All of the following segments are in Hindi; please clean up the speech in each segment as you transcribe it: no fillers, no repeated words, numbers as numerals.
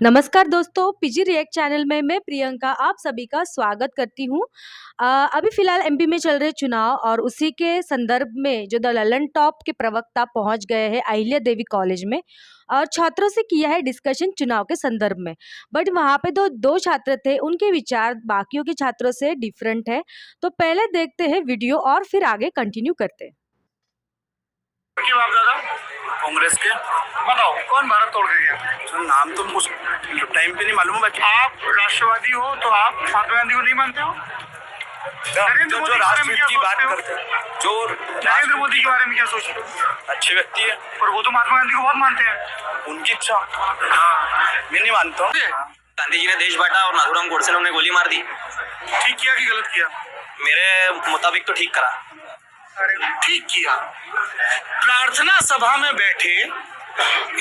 नमस्कार दोस्तों, पीजी रिएक्ट चैनल में मैं प्रियंका आप सभी का स्वागत करती हूँ। अभी फ़िलहाल एमपी में चल रहे चुनाव और उसी के संदर्भ में जो द ललन टॉप के प्रवक्ता पहुँच गए हैं अहिल्या देवी कॉलेज में और छात्रों से किया है डिस्कशन चुनाव के संदर्भ में। बट वहाँ पे दो छात्र थे, उनके विचार बाकियों के छात्रों से डिफरेंट है। तो पहले देखते हैं वीडियो और फिर आगे कंटिन्यू करते हैं। कांग्रेस के बताओ कौन भारत तोड़ के गया? तो नाम तो कुछ टाइम पे नहीं मालूम है बाकी। आप राष्ट्रवादी हो तो आप महात्मा गांधी को नहीं मानते हो? जो राष्ट्रहित की बात करते हैं, जो नरेंद्र मोदी के बारे में क्या सोचते हो? अच्छे व्यक्ति है और वो तो महात्मा गांधी को बहुत मानते हैं। उनकी इच्छा मैं नहीं मानता हूँ। गांधी जी ने देश बांटा और नाथूराम गोडसे ने उन्हें गोली मार दी। ठीक किया कि गलत किया? मेरे मुताबिक तो ठीक करा। ठीक किया। प्रार्थना सभा में बैठे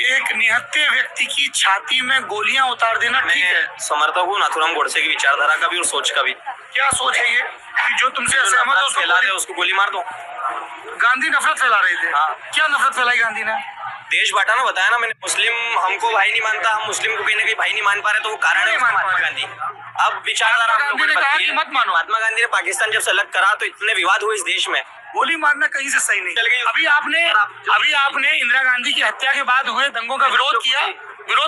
एक निहत्थे व्यक्ति की छाती में गोलियां उतार देना ठीक है? समर्थक हूँ नाथूराम गोडसे की विचारधारा का भी और सोच का भी। क्या सोच है ये कि जो तुमसे असहमत है फैला दे उसको गोली मार दो। गांधी नफरत फैला रहे थे। हाँ। क्या नफरत फैलाई गांधी ने? देश बांटा ना, बताया ना मैंने। मुस्लिम हमको भाई नहीं मानता, हम मुस्लिम को कहीं ना कहीं भाई नहीं मान पा रहे, तो वो कारण है महात्मा गांधी। अब विचारधारा गांधी ने कहा कि मत मानो। महात्मा गांधी ने पाकिस्तान जब से अलग करा तो इतने विवाद हुए इस देश में। गोली मारना कहीं से सही नहीं। अभी आपने इंदिरा गांधी की हत्या के बाद हुए दंगों का विरोध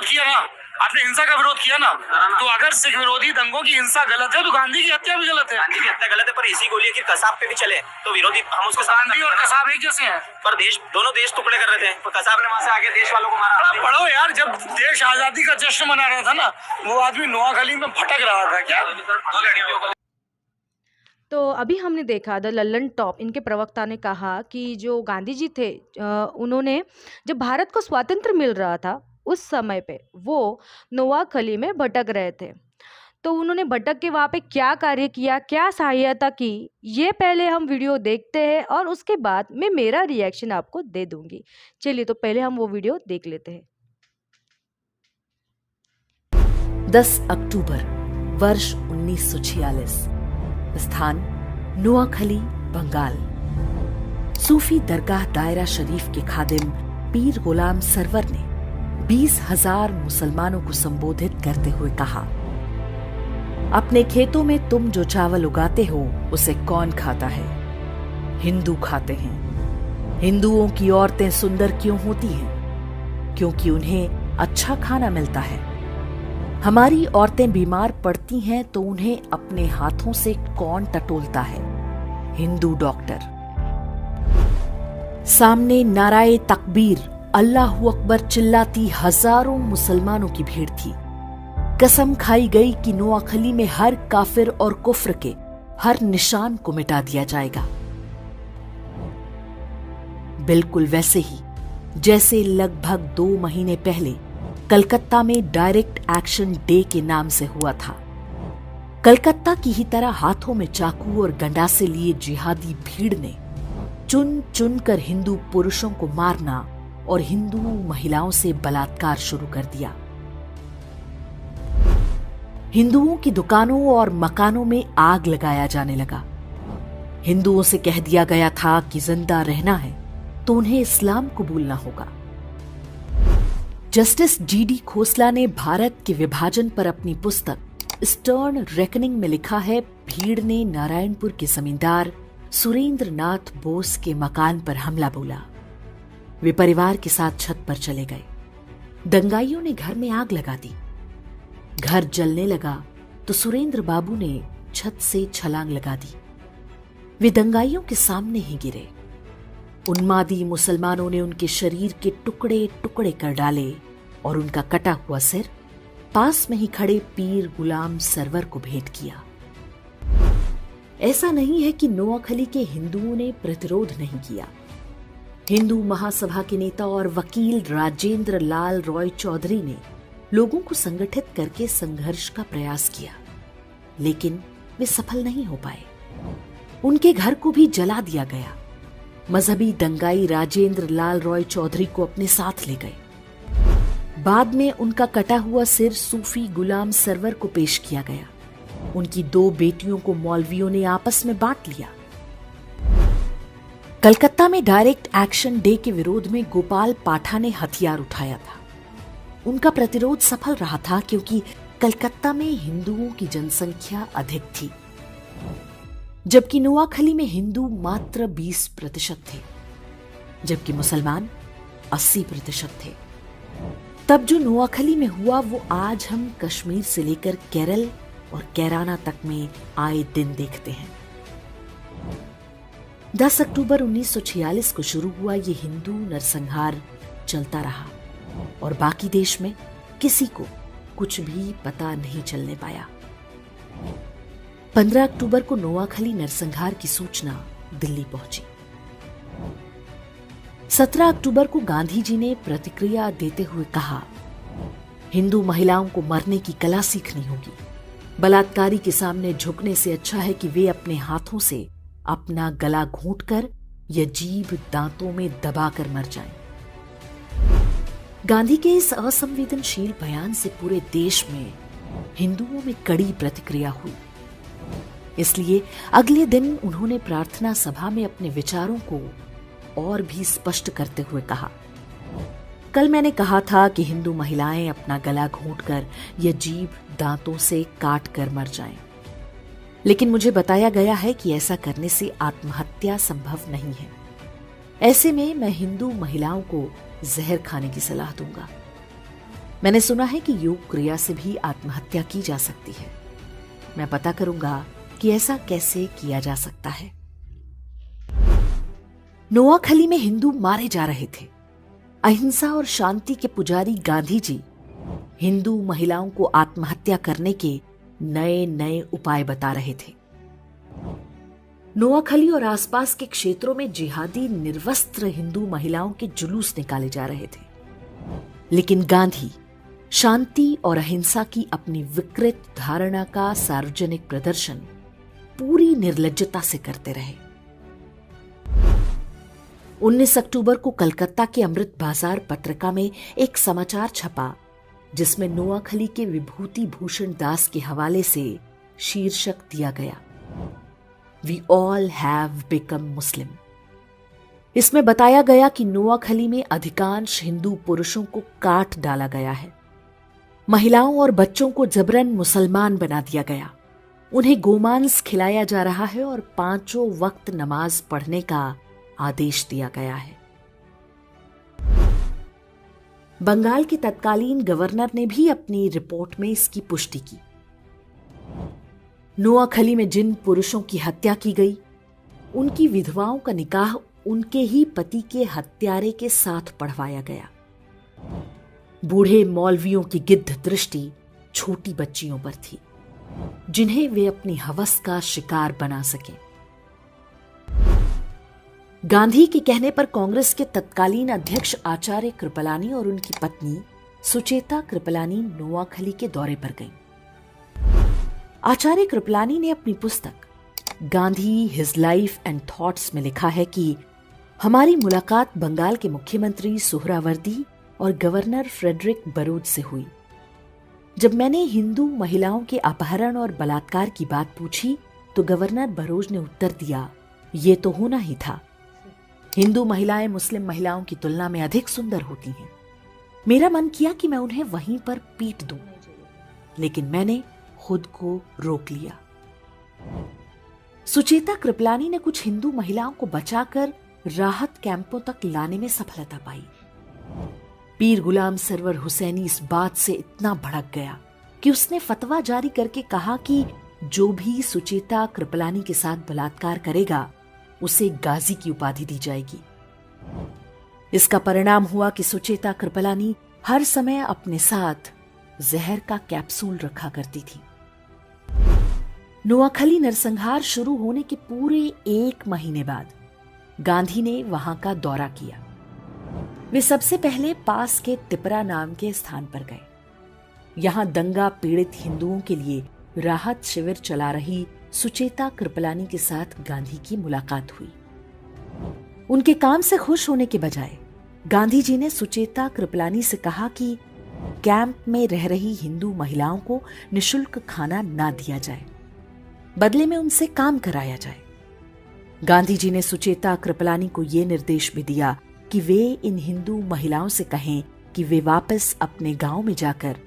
किया ना? आपने हिंसा का विरोध किया ना? तो अगर सिख विरोधी दंगों की हिंसा गलत है तो गांधी की हत्या भी गलत है। गांधी की हत्या गलत है, पर इसी गोली की कसाब पे भी चले तो विरोधी हम उसके साथ। गांधी और कसाब एक जैसे हैं? पर दोनों देश टुकड़े कर रहे थे, पर कसाब ने वहां से आगे देश वालों को मारा। पढ़ो यार, जब देश आजादी का जश्न मना रहा था ना, वो आदमी नोआखली में भटक रहा था क्या? तो अभी हमने देखा द ललन टॉप इनके प्रवक्ता ने कहा कि जो गांधी जी थे उन्होंने जब भारत को स्वातंत्र्य मिल रहा था उस समय पे वो नोआखली में भटक रहे थे। तो उन्होंने भटक के वहाँ पे क्या कार्य किया, क्या सहायता की, ये पहले हम वीडियो देखते हैं और उसके बाद मैं मेरा रिएक्शन आपको दे दूंगी। चलिए तो पहले हम वो वीडियो देख लेते हैं। 10 अक्टूबर वर्ष 1946, स्थान नोआखली, बंगाल। सूफी दरगाह दायरा शरीफ के खादिम पीर गुलाम सरवर ने 20,000 मुसलमानों को संबोधित करते हुए कहा, अपने खेतों में तुम जो चावल उगाते हो उसे कौन खाता है? हिंदू खाते हैं। हिंदुओं की औरतें सुंदर क्यों होती हैं? क्योंकि उन्हें अच्छा खाना मिलता है। हमारी औरतें बीमार पड़ती हैं तो उन्हें अपने हाथों से कौन टटोलता है? हिंदू डॉक्टर। सामने नाराए तकबीर अल्लाहू अकबर चिल्लाती हजारों मुसलमानों की भीड़ थी। कसम खाई गई कि नोआखली में हर काफिर और कुफ्र के हर निशान को मिटा दिया जाएगा। बिल्कुल वैसे ही जैसे लगभग 2 महीने पहले कलकत्ता में डायरेक्ट एक्शन डे के नाम से हुआ था। कलकत्ता की ही तरह हाथों में चाकू और गंडासे लिए जिहादी भीड़ ने चुन चुन कर हिंदू पुरुषों को मारना और हिंदू महिलाओं से बलात्कार शुरू कर दिया। हिंदुओं की दुकानों और मकानों में आग लगाया जाने लगा। हिंदुओं से कह दिया गया था कि जिंदा रहना है तो उन्हें इस्लाम कबूलना होगा। जस्टिस जीडी खोसला ने भारत के विभाजन पर अपनी पुस्तक स्टर्न रेकनिंग में लिखा है, भीड़ ने नारायणपुर के जमींदार सुरेंद्र नाथ बोस के मकान पर हमला बोला। वे परिवार के साथ छत पर चले गए। दंगाइयों ने घर में आग लगा दी। घर जलने लगा तो सुरेंद्र बाबू ने छत से छलांग लगा दी। वे दंगाइयों के सामने ही गिरे। उन्मादी मुसलमानों ने उनके शरीर के टुकड़े टुकड़े कर डाले और उनका कटा हुआ सिर पास में ही खड़े पीर गुलाम सरवर को भेंट किया। ऐसा नहीं है कि नोआखली के हिंदुओं ने प्रतिरोध नहीं किया। हिंदू महासभा के नेता और वकील राजेंद्र लाल रॉय चौधरी ने लोगों को संगठित करके संघर्ष का प्रयास किया, लेकिन वे सफल नहीं हो पाए। उनके घर को भी जला दिया गया। मजहबी दंगाई राजेंद्र लाल रॉय चौधरी को अपने साथ ले गए। बाद में उनका कटा हुआ सिर सूफी गुलाम सरवर को पेश किया गया। उनकी 2 बेटियों को मौलवियों ने आपस में बांट लिया। कलकत्ता में डायरेक्ट एक्शन डे के विरोध में गोपाल पाठा ने हथियार उठाया था। उनका प्रतिरोध सफल रहा था क्योंकि कलकत्ता में हिंदुओं की जनसंख्या अधिक थी, जबकि नोआखली में हिंदू मात्र 20% थे, जबकि मुसलमान 80% थे। तब जो नोआखली में हुआ वो आज हम कश्मीर से लेकर केरल और कैराना तक में आए दिन देखते हैं। 10 अक्टूबर 1946 को शुरू हुआ ये हिंदू नरसंहार चलता रहा और बाकी देश में किसी को कुछ भी पता नहीं चलने पाया। 15 अक्टूबर को नोआखली नरसंहार की सूचना दिल्ली पहुंची। 17 अक्टूबर को गांधी जी ने प्रतिक्रिया देते हुए कहा, हिंदू महिलाओं को मरने की कला सीखनी होगी। बलात्कारी के सामने झुकने से अच्छा है कि वे अपने हाथों से अपना गला घोंटकर या जीभ दांतों में दबाकर मर जाएं। गांधी के इस असंवेदनशील बयान से पूरे देश में हिंदुओं में कड़ी प्रतिक्रिया हुई। इसलिए अगले दिन उन्होंने प्रार्थना सभा में अपने विचारों को और भी स्पष्ट करते हुए कहा, कल मैंने कहा था कि हिंदू महिलाएं अपना गला घोंटकर या जीभ दांतों से काट कर मर जाएं। लेकिन मुझे बताया गया है कि ऐसा करने से आत्महत्या संभव नहीं है। ऐसे में मैं हिंदू महिलाओं को जहर खाने की सलाह दूंगा। मैंने सुना है कि योग क्रिया से भी आत्महत्या की जा सकती है। मैं पता करूंगा कि ऐसा कैसे किया जा सकता है। नोआखली में हिंदू मारे जा रहे थे। अहिंसा और शांति के पुजारी गांधी जी हिंदू महिलाओं को आत्महत्या करने के नए नए उपाय बता रहे थे। नोआखली और आसपास के क्षेत्रों में जिहादी निर्वस्त्र हिंदू महिलाओं के जुलूस निकाले जा रहे थे, लेकिन गांधी शांति और अहिंसा की अपनी विकृत धारणा का सार्वजनिक प्रदर्शन पूरी निर्लज्जता से करते रहे। 19 अक्टूबर को कलकत्ता के अमृत बाजार पत्रिका में एक समाचार छपा जिसमें नोआखली के विभूति भूषण दास के हवाले से शीर्षक दिया गया, वी ऑल हैव बिकम मुस्लिम। इसमें बताया गया कि नोआखली में अधिकांश हिंदू पुरुषों को काट डाला गया है। महिलाओं और बच्चों को जबरन मुसलमान बना दिया गया। उन्हें गोमांस खिलाया जा रहा है और 5 वक्त नमाज पढ़ने का आदेश दिया गया है। बंगाल के तत्कालीन गवर्नर ने भी अपनी रिपोर्ट में इसकी पुष्टि की। नोआखली में जिन पुरुषों की हत्या की गई, उनकी विधवाओं का निकाह उनके ही पति के हत्यारे के साथ पढ़वाया गया। बूढ़े मौलवियों की गिद्ध दृष्टि छोटी बच्चियों पर थी, जिन्हें वे अपनी हवस का शिकार बना सके। गांधी के कहने पर कांग्रेस के तत्कालीन अध्यक्ष आचार्य कृपलानी और उनकी पत्नी सुचेता कृपलानी नोआखली के दौरे पर गईं। आचार्य कृपलानी ने अपनी पुस्तक Gandhi his life and thoughts में लिखा है कि हमारी मुलाकात बंगाल के मुख्यमंत्री सुहरावर्दी और गवर्नर फ्रेडरिक बरूच से हुई। जब मैंने हिंदू महिलाओं के अपहरण और बलात्कार की बात पूछी तो गवर्नर बरूच ने उत्तर दिया, ये तो होना ही था। हिंदू महिलाएं मुस्लिम महिलाओं की तुलना में अधिक सुंदर होती हैं। मेरा मन किया कि मैं उन्हें वहीं पर पीट दूं, लेकिन मैंने खुद को रोक लिया। सुचेता कृपलानी ने कुछ हिंदू महिलाओं को बचाकर राहत कैंपों तक लाने में सफलता पाई। पीर गुलाम सरवर हुसैनी इस बात से इतना भड़क गया कि उसने फतवा जारी करके कहा कि जो भी सुचेता कृपलानी के साथ बलात्कार करेगा उसे गाजी की उपाधि दी जाएगी। इसका परिणाम हुआ कि सुचेता कृपलानी हर समय अपने साथ जहर का कैप्सूल रखा करती थी। नोआखली नरसंहार शुरू होने के पूरे 1 महीने बाद गांधी ने वहां का दौरा किया। वे सबसे पहले पास के तिपरा नाम के स्थान पर गए। यहां दंगा पीड़ित हिंदुओं के लिए राहत शिविर चला रही सुचेता कृपलानी के साथ गांधी की मुलाकात हुई। उनके काम से खुश होने के बजाय गांधी जी ने सुचेता कृपलानी से कहा कि कैंप में रह रही हिंदू महिलाओं को निशुल्क खाना ना दिया जाए, बदले में उनसे काम कराया जाए। गांधी जी ने सुचेता कृपलानी को यह निर्देश भी दिया कि वे इन हिंदू महिलाओं से कहें कि वे वापस अपने गांव में जाकर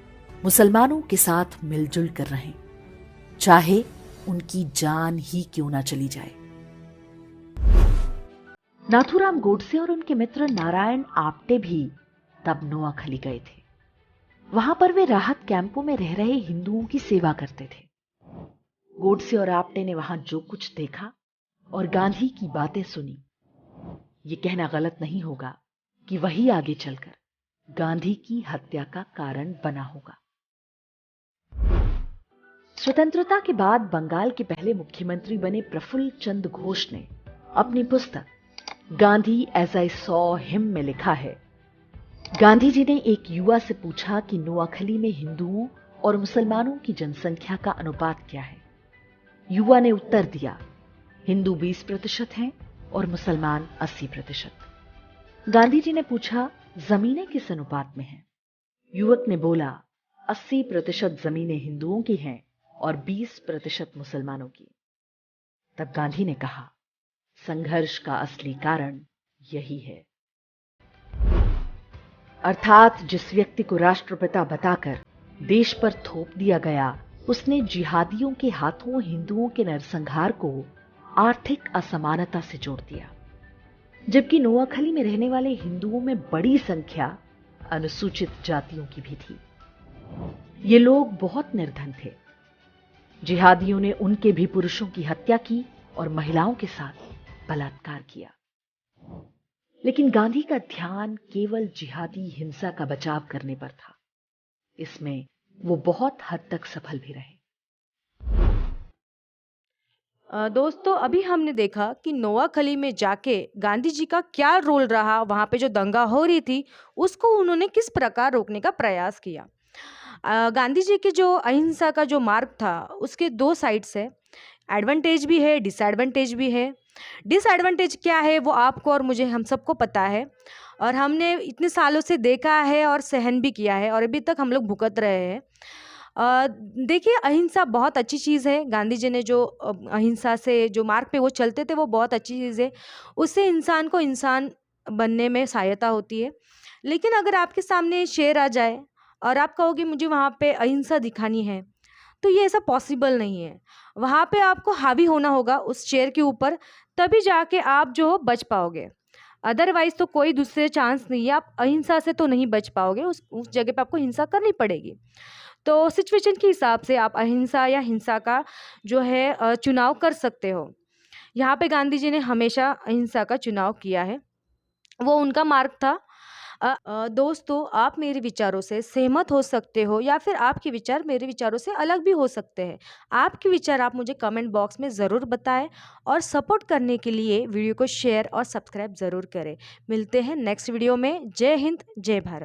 मुसलमानों के साथ मिलजुल कर रहें, चाहे उनकी जान ही क्यों ना चली जाए। नाथूराम गोडसे और उनके मित्र नारायण आप्टे भी तब नोआखली गए थे। वहां पर वे राहत कैंपों में रह रहे हिंदुओं की सेवा करते थे। गोडसे और आप्टे ने वहां जो कुछ देखा और गांधी की बातें सुनी, ये कहना गलत नहीं होगा कि वही आगे चलकर गांधी की हत्या का कारण बना होगा। स्वतंत्रता के बाद बंगाल के पहले मुख्यमंत्री बने प्रफुल्ल चंद्र घोष ने अपनी पुस्तक Gandhi as I saw him में लिखा है, गांधी जी ने एक युवा से पूछा कि नोआखली में हिंदुओं और मुसलमानों की जनसंख्या का अनुपात क्या है। युवा ने उत्तर दिया, हिंदू 20% हैं और मुसलमान 80%। गांधी जी ने पूछा, जमीनें किस अनुपात में हैं? युवक ने बोला, 80% जमीनें हिंदुओं की हैं और 20% मुसलमानों की। तब गांधी ने कहा, संघर्ष का असली कारण यही है। अर्थात जिस व्यक्ति को राष्ट्रपिता बताकर देश पर थोप दिया गया, उसने जिहादियों के हाथों हिंदुओं के नरसंहार को आर्थिक असमानता से जोड़ दिया, जबकि नोआखली में रहने वाले हिंदुओं में बड़ी संख्या अनुसूचित जातियों की भी थी। ये लोग बहुत निर्धन थे। जिहादियों ने उनके भी पुरुषों की हत्या की और महिलाओं के साथ बलात्कार किया। लेकिन गांधी का ध्यान केवल जिहादी हिंसा का बचाव करने पर था। इसमें वो बहुत हद तक सफल भी रहे। दोस्तों, अभी हमने देखा कि नोआखली में जाके गांधी जी का क्या रोल रहा, वहाँ पे जो दंगा हो रही थी उसको उन्होंने किस प्रकार रोकने का प्रयास किया। गांधी जी के जो अहिंसा का जो मार्ग था उसके 2 साइड्स है, एडवांटेज भी है, डिसएडवांटेज भी है। डिसएडवांटेज क्या है वो आपको और मुझे हम सबको पता है, और हमने इतने सालों से देखा है और सहन भी किया है और अभी तक हम लोग भुगत रहे हैं। देखिए, अहिंसा बहुत अच्छी चीज़ है। गांधी जी ने जो अहिंसा से जो मार्ग पे वो चलते थे वो बहुत अच्छी चीज़ है। उससे इंसान को इंसान बनने में सहायता होती है। लेकिन अगर आपके सामने शेर आ जाए और आप कहोगे मुझे वहाँ पे अहिंसा दिखानी है, तो ये ऐसा पॉसिबल नहीं है। वहाँ पे आपको हावी होना होगा उस शेर के ऊपर, तभी जाके आप जो हो बच पाओगे। अदरवाइज तो कोई दूसरे चांस नहीं है, आप अहिंसा से तो नहीं बच पाओगे। उस जगह पे आपको हिंसा करनी पड़ेगी। तो सिचुएशन के हिसाब से आप अहिंसा या हिंसा का जो है चुनाव कर सकते हो। यहाँ पे गांधी जी ने हमेशा अहिंसा का चुनाव किया है, वो उनका मार्ग था। दोस्तों, आप मेरे विचारों से सहमत हो सकते हो या फिर आपके विचार मेरे विचारों से अलग भी हो सकते हैं। आपके विचार आप मुझे कमेंट बॉक्स में ज़रूर बताएं और सपोर्ट करने के लिए वीडियो को शेयर और सब्सक्राइब ज़रूर करें। मिलते हैं नेक्स्ट वीडियो में। जय हिंद, जय भारत।